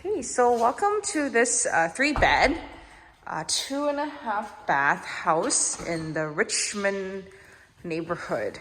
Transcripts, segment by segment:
Okay, so welcome to this 3-bed, 2.5-bath house in the Richmond neighborhood.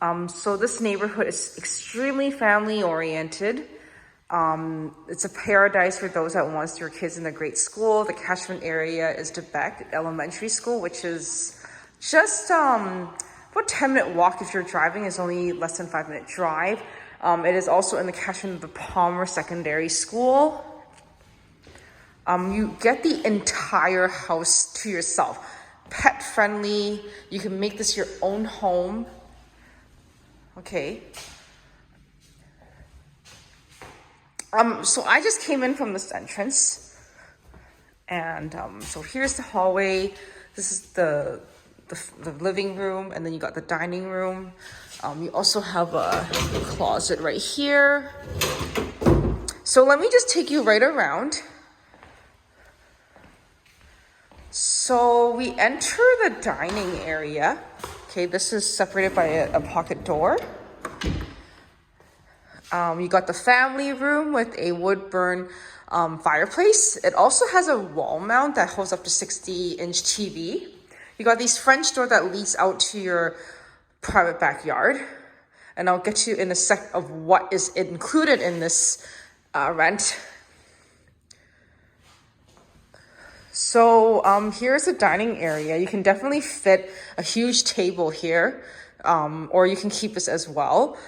So this neighborhood is extremely family oriented. It's a paradise for those that want their kids in a great school. The catchment area is DeBeck Elementary School, which is just about 10-minute walk if you're driving. It's only less than 5-minute drive. It is also in the catchment of the Palmer Secondary School. You get the entire house to yourself. Pet friendly. You can make this your own home. Okay. So I just came in from this entrance, and so here's the hallway. This is the living room, and then you got the dining room. You also have a closet right here. So let me just take you right around. So we enter the dining area. Okay, this is separated by a pocket door. You got the family room with a wood burn fireplace. It also has a wall mount that holds up to 60-inch TV. You got these French door that leads out to your private backyard. And I'll get you in a sec of what is included in this rent. So here's the dining area. You can definitely fit a huge table here, or you can keep this as well.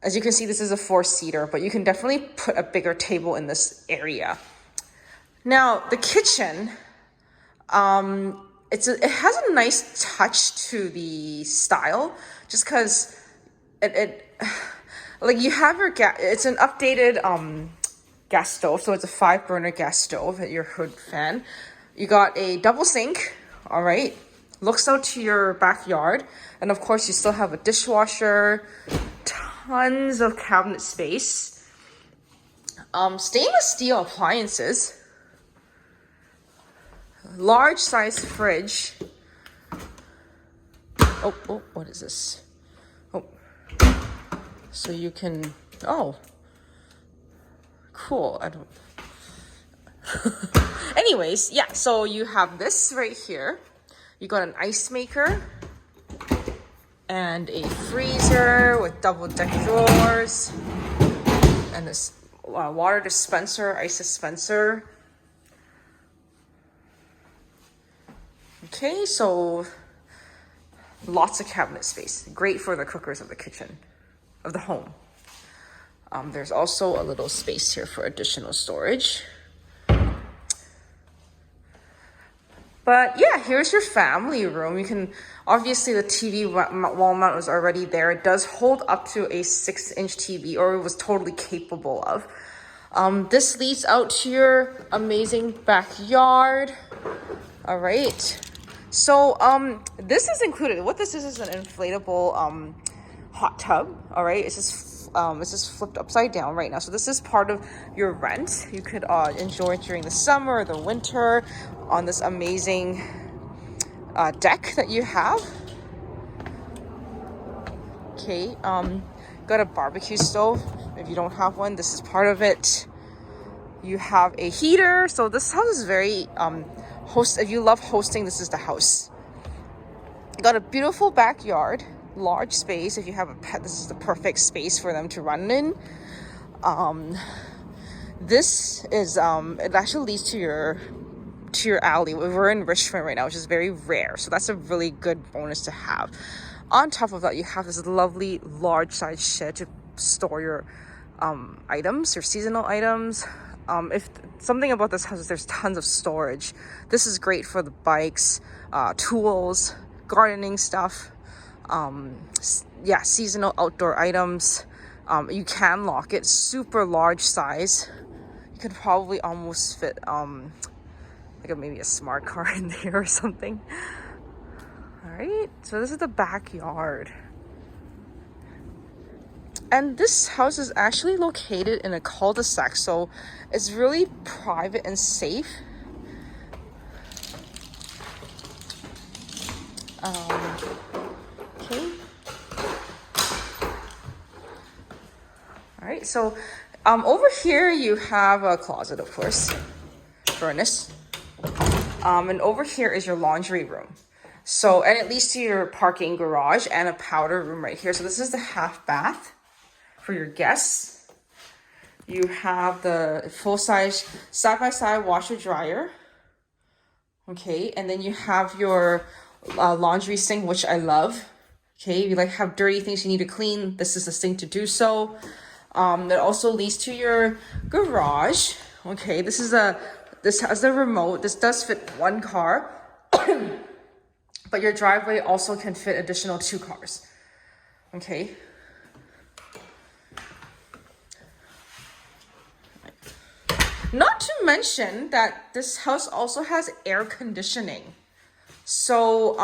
As you can see, this is a 4-seater, but you can definitely put a bigger table in this area. Now, the kitchen, it has a nice touch to the style, just because like you have your gas. It's an updated gas stove, so it's a 5-burner gas stove. Your hood fan. You got a double sink. All right, looks out to your backyard, and of course, you still have a dishwasher. Tons of cabinet space. Stainless steel appliances. Large size fridge. Oh, what is this? Oh, so you can, cool. I don't, anyways, yeah, so you have this right here. You got an ice maker and a freezer with double deck drawers and this water dispenser, ice dispenser. Okay, so lots of cabinet space. Great for the cookers of the kitchen, of the home. There's also a little space here for additional storage. But yeah, here's your family room. You can, obviously the TV wall mount was already there. It does hold up to a 6-inch TV, or it was totally capable of. This leads out to your amazing backyard. All right. So this is included. What this is an inflatable hot tub. All right. It's just flipped upside down right now. So this is part of your rent. You could enjoy it during the summer or the winter on this amazing deck that you have. Okay, got a barbecue stove. If you don't have one, this is part of it. You have a heater. So this house is very if you love hosting, this is the house. You got a beautiful backyard, large space. If you have a pet, this is the perfect space for them to run in. This is it actually leads to your alley. We're in Richmond right now, which is very rare, so that's a really good bonus to have. On top of that, you have this lovely large size shed to store your items, your seasonal items. If something about this house is there's tons of storage. This is great for the bikes, tools, gardening stuff. Seasonal outdoor items. You can lock it. Super large size. You could probably almost fit maybe a smart car in there or something. All right, so this is the backyard. And this house is actually located in a cul-de-sac, so it's really private and safe. Okay. right? So over here you have a closet, of course, furnace. And over here is your laundry room. So, and it leads to your parking garage and a powder room right here. So this is the half bath for your guests. You have the full-size side-by-side washer dryer. Okay, and then you have your laundry sink, which I love. Okay, if you like have dirty things you need to clean, this is the sink to do so. That also leads to your garage. Okay, this has the remote. This does fit one car, but your driveway also can fit additional 2 cars. Okay. Not to mention that this house also has air conditioning. So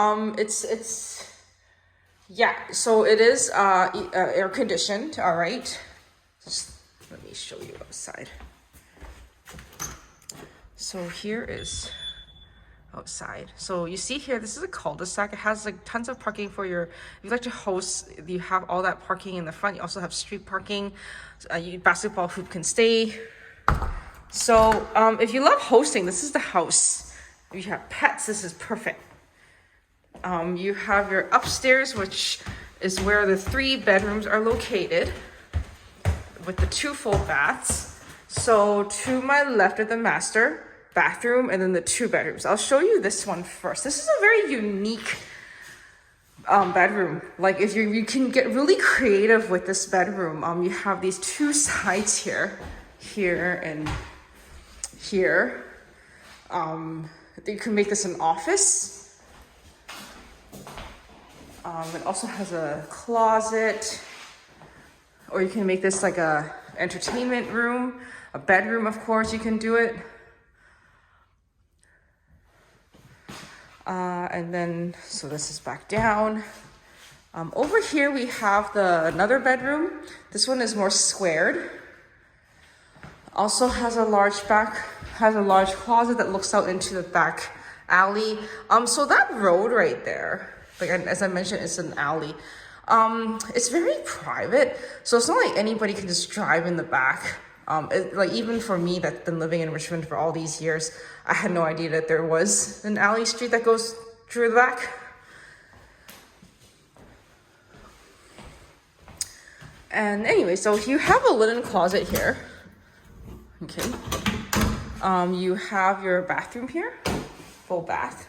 so it is air conditioned. All right. Just let me show you outside. So here is outside. So you see here, this is a cul-de-sac. It has like tons of parking for your, if you like to host, you have all that parking in the front. You also have street parking. Basketball hoop can stay. So if you love hosting, this is the house. If you have pets, this is perfect. You have your upstairs, which is where the 3 bedrooms are located with the 2 full baths. So to my left are the master bathroom and then the 2 bedrooms. I'll show you this one first. This is a very unique bedroom. Like if you can get really creative with this bedroom. You have these 2 sides here and here. You can make this an office. It also has a closet, or you can make this like a entertainment room, a bedroom, of course, you can do it. And then, so this is back down. Over here we have another bedroom. This one is more squared. Also has a large closet that looks out into the back alley. So that road right there, like as I mentioned, it's an alley. It's very private, so it's not like anybody can just drive in the back. Like even for me that's been living in Richmond for all these years, I had no idea that there was an alley street that goes through the back. And anyway, so you have a linen closet here. Okay. You have your bathroom here, full bathtub.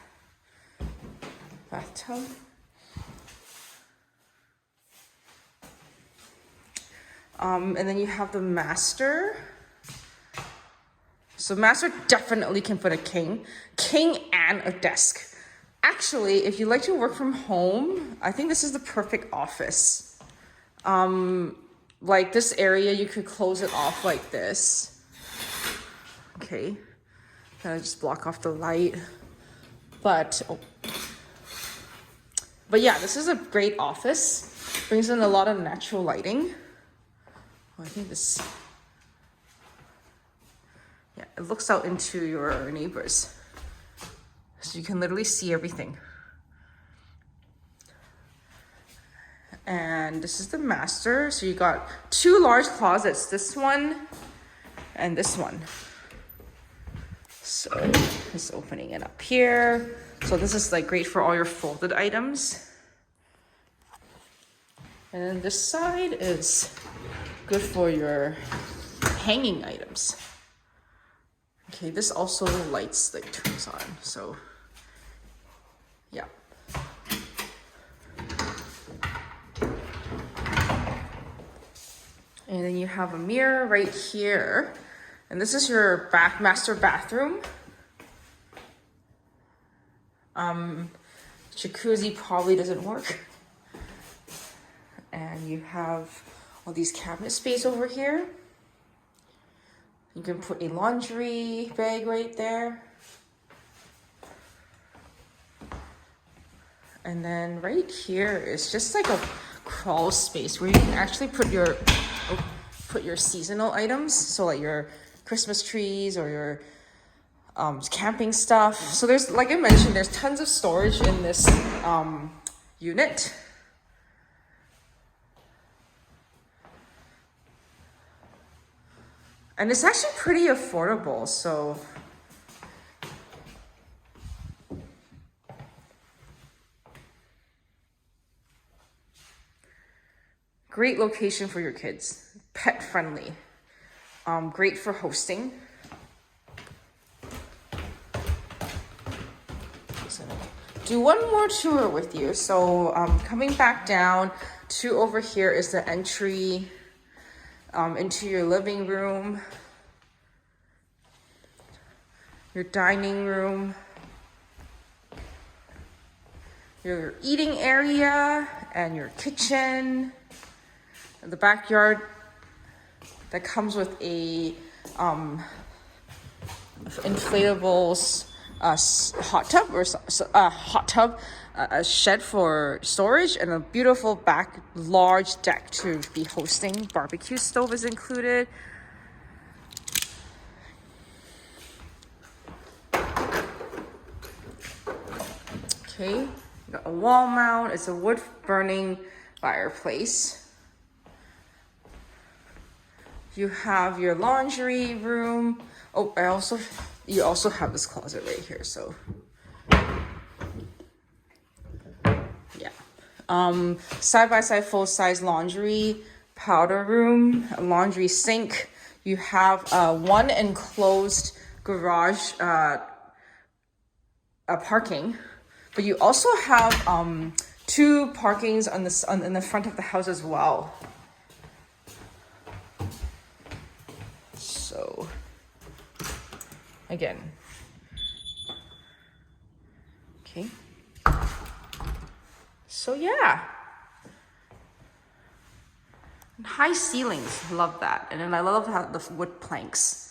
And then you have the master. So master definitely can fit a king and a desk. Actually, if you like to work from home, I think this is the perfect office. Like this area, you could close it off like this. Okay, kind of just block off the light. But yeah, this is a great office. Brings in a lot of natural lighting. I think this, yeah, it looks out into your neighbors. So you can literally see everything. And this is the master. So you got 2 large closets, this one and this one. So just opening it up here. So this is like great for all your folded items. And then this side is good for your hanging items. Okay, this also lights like turns on, so yeah. And then you have a mirror right here. And this is your master bathroom. Jacuzzi probably doesn't work. And you have all these cabinet space over here. You can put a laundry bag right there. And then right here is just like a crawl space where you can actually put your seasonal items. So like your Christmas trees or your camping stuff. So there's, like I mentioned, there's tons of storage in this unit. And it's actually pretty affordable, so. Great location for your kids, pet friendly, great for hosting. Do one more tour with you. So coming back down to over here is the entry into your living room, your dining room, your eating area, and your kitchen. The backyard that comes with a inflatable hot tub or a shed for storage, and a beautiful back large deck to be hosting. Barbecue stove is included. Okay, got a wall mount. It's a wood burning fireplace. You have your laundry room. Oh, you also have this closet right here, so yeah. Side-by-side full-size laundry, powder room, a laundry sink. You have one enclosed garage parking, but you also have 2 parkings in the front of the house as well. So again, okay. So yeah, and high ceilings, love that. And then I love how the wood planks.